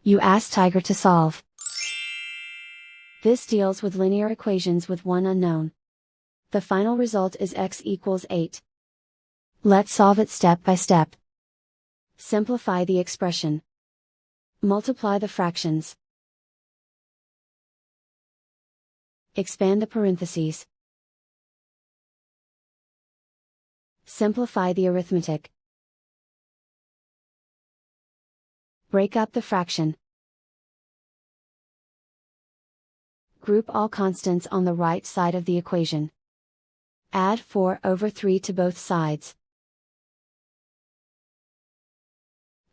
You ask Tiger to solve. This deals with linear equations with one unknown. The final result is x equals 8. Let's solve it step by step. Simplify the expression. Multiply the fractions. Expand the parentheses. Simplify the arithmetic. Break up the fraction. Group all constants on the right side of the equation. Add 4/3 to both sides.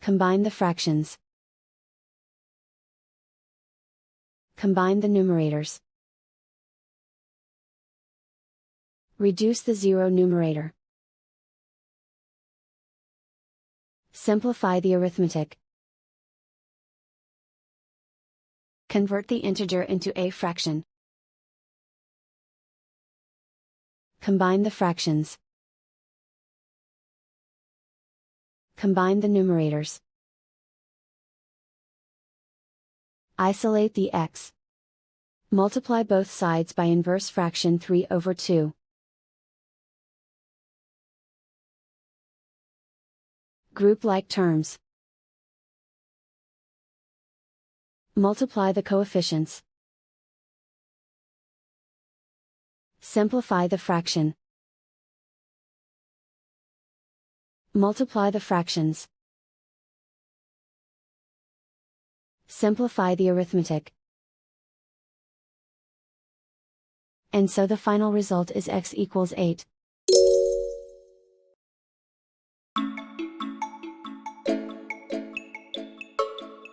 Combine the fractions. Combine the numerators. Reduce the zero numerator. Simplify the arithmetic. Convert the integer into a fraction. Combine the fractions. Combine the numerators. Isolate the x. Multiply both sides by inverse fraction 3/2. Group like terms. Multiply the coefficients. Simplify the fraction. Multiply the fractions. Simplify the arithmetic. And so the final result is x equals 8.